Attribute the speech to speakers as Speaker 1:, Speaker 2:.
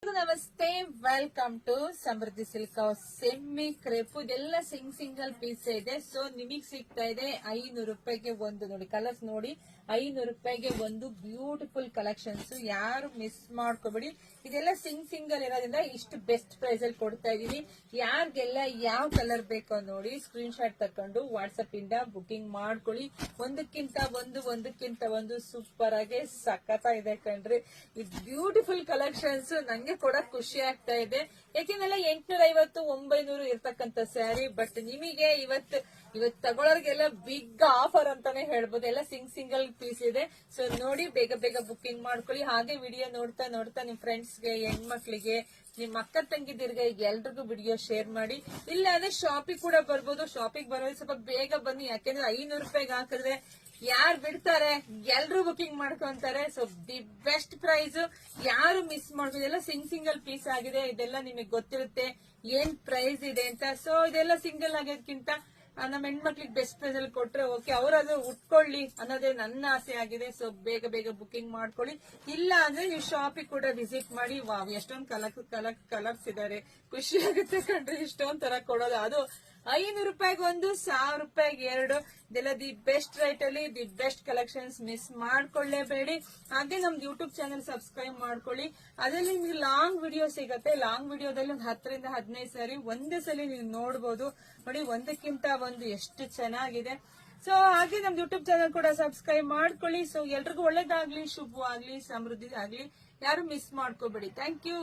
Speaker 1: ನಮಸ್ತೆ, welcome to Samriddhi silk house. Semi crepe ಇದೆಲ್ಲ single piece ಇದೆ. ಸೊ ನಿಮಗ್ ಸಿಗ್ತಾ ಇದೆ 500 ರೂಪಾಯಿಗೆ ಒಂದು. ನೋಡಿ ಕಲರ್ಸ್ ನೋಡಿ, 500 ರೂಪಾಯಿಗೆ ಒಂದು ಬ್ಯೂಟಿಫುಲ್ ಕಲೆಕ್ಷನ್ಸ್. ಯಾರು ಮಿಸ್ ಮಾಡ್ಕೋಬೇಡಿ. ಇದೆಲ್ಲ ಸಿಂಗಲ್ ಇರೋದ್ರಿಂದ ಇಷ್ಟು ಬೆಸ್ಟ್ ಪ್ರೈಸ್ ಅಲ್ಲಿ ಕೊಡ್ತಾ ಇದೀನಿ. ಯಾರಿಗೆಲ್ಲ ಯಾವ ಕಲರ್ ಬೇಕೋ ನೋಡಿ ಸ್ಕ್ರೀನ್ ಶಾಟ್ ತಕೊಂಡು ವಾಟ್ಸ್ಆಪ್ ಇಂದ ಬುಕಿಂಗ್ ಮಾಡ್ಕೊಳ್ಳಿ. ಒಂದಕ್ಕಿಂತ ಒಂದು ಸೂಪರ್ ಆಗಿ ಸಖತ್ ಇದೆ ಕಣ್ರಿ. ಇದು ಬ್ಯೂಟಿಫುಲ್ ಕಲೆಕ್ಷನ್ಸ್. ನಂಗೆ ಕೂಡ ಖುಷಿ ಆಗ್ತಾ ಇದೆ. ಯಾಕೆಂದ್ರೆ 850 900 ಇರ್ತಕ್ಕಂಥ ಸ್ಯಾರಿ. ಬಟ್ ನಿಮಗೆ ಇವತ್ತು ತಗೊಳ್ಳೋರ್ಗೆಲ್ಲ ಬಿಗ್ ಆಫರ್ ಅಂತಾನೆ ಹೇಳ್ಬೋದು. ಎಲ್ಲ ಸಿಂಗಲ್ ಪೀಸ್ ಇದೆ. ಸೊ ನೋಡಿ ಬೇಗ ಬುಕಿಂಗ್ ಮಾಡ್ಕೊಳ್ಳಿ. ಹಾಗೆ ವಿಡಿಯೋ ನೋಡ್ತಾ ನಿಮ್ ಫ್ರೆಂಡ್ಸ್ಗೆ, ಹೆಣ್ಮಕ್ಳಿಗೆ, ನಿಮ್ ಅಕ್ಕ ತಂಗಿದಿರ್ಗೆ ಎಲ್ರಿಗೂ ವಿಡಿಯೋ ಶೇರ್ ಮಾಡಿ. ಇಲ್ಲ ಅಂದ್ರೆ ಶಾಪಿಗೆ ಕೂಡ ಬರ್ಬೋದು. ಶಾಪಿಗೆ ಬರೋದು ಸ್ವಲ್ಪ ಬೇಗ ಬನ್ನಿ. ಯಾಕೆಂದ್ರೆ 500 ರೂಪಾಯಿಗೆ ಹಾಕಿದ್ರೆ ಯಾರು ಬಿಡ್ತಾರೆ, ಎಲ್ರು ಬುಕಿಂಗ್ ಮಾಡ್ಕೊಂತಾರೆ. ಸೊ ದಿ ಬೆಸ್ಟ್ ಪ್ರೈಸ್, ಯಾರು ಮಿಸ್ ಮಾಡೋದು. ಇದೆಲ್ಲ ಸಿಂಗಲ್ ಪೀಸ್ ಆಗಿದೆ. ಇದೆಲ್ಲ ನಿಮಗೆ ಗೊತ್ತಿರುತ್ತೆ ಏನ್ ಪ್ರೈಸ್ ಇದೆ ಅಂತ. ಸೊ ಇದೆಲ್ಲ ಸಿಂಗಲ್ ಆಗೋದಕ್ಕಿಂತ ನಮ್ಮ ಹೆಣ್ಮಕ್ಳಿಗೆ ಬೆಸ್ಟ್ ಪ್ರೈಸ್ ಅಲ್ಲಿ ಕೊಟ್ರೆ ಓಕೆ, ಅವ್ರದು ಉಟ್ಕೊಳ್ಳಿ ಅನ್ನೋದೇ ನನ್ನ ಆಸೆ ಆಗಿದೆ. ಸೊ ಬೇಗ ಬುಕಿಂಗ್ ಮಾಡ್ಕೊಳ್ಳಿ. ಇಲ್ಲ ಅಂದ್ರೆ ನೀವು ಶಾಪಿಗೆ ಕೂಡ ವಿಸಿಟ್ ಮಾಡಿ. ವಾವ್, ಎಷ್ಟೊಂದು ಕಲರ್ಸ್ ಇದಾರೆ. ಖುಷಿ ಆಗುತ್ತೆ ಕಣ್ರಿ ಇಷ್ಟೊಂದ್ ತರ ಕೊಡೋದು. ಅದು 500 ರೂಪಾಯಿಗೆ ಒಂದು, 1000 ರೂಪಾಯಿಗೆ ಎರಡು. ಇದೆಲ್ಲ ದಿ ಬೆಸ್ಟ್ ರೇಟ್ ಅಲ್ಲಿ ದಿ ಬೆಸ್ಟ್ ಕಲೆಕ್ಷನ್ಸ್. ಮಿಸ್ ಮಾಡ್ಕೊಳ್ಳೇಬೇಡಿ. ಹಾಗೆ ನಮ್ದು ಯೂಟ್ಯೂಬ್ ಚಾನಲ್ ಸಬ್ಸ್ಕ್ರೈಬ್ ಮಾಡ್ಕೊಳ್ಳಿ. ಅದರಲ್ಲಿ ನಿಮ್ಗೆ ಲಾಂಗ್ ವಿಡಿಯೋ ಸಿಗತ್ತೆ. ಲಾಂಗ್ ವಿಡಿಯೋದಲ್ಲಿ ಒಂದು 10 ರಿಂದ 15 ಸಾರಿ ಒಂದೇ ಸಲ ನೀವು ನೋಡಬಹುದು. ನೋಡಿ, ಒಂದಕ್ಕಿಂತ ಒಂದು ಎಷ್ಟು ಚೆನ್ನಾಗಿದೆ. ಸೊ ಹಾಗೆ ನಮ್ದು ಯೂಟ್ಯೂಬ್ ಚಾನಲ್ ಕೂಡ ಸಬ್ಸ್ಕ್ರೈಬ್ ಮಾಡ್ಕೊಳ್ಳಿ. ಸೊ ಎಲ್ರಿಗೂ ಒಳ್ಳೇದಾಗ್ಲಿ, ಶುಭವಾಗ್ಲಿ, ಸಮೃದ್ಧಿ ಆಗ್ಲಿ. ಯಾರು ಮಿಸ್ ಮಾಡ್ಕೋಬೇಡಿ. Thank you.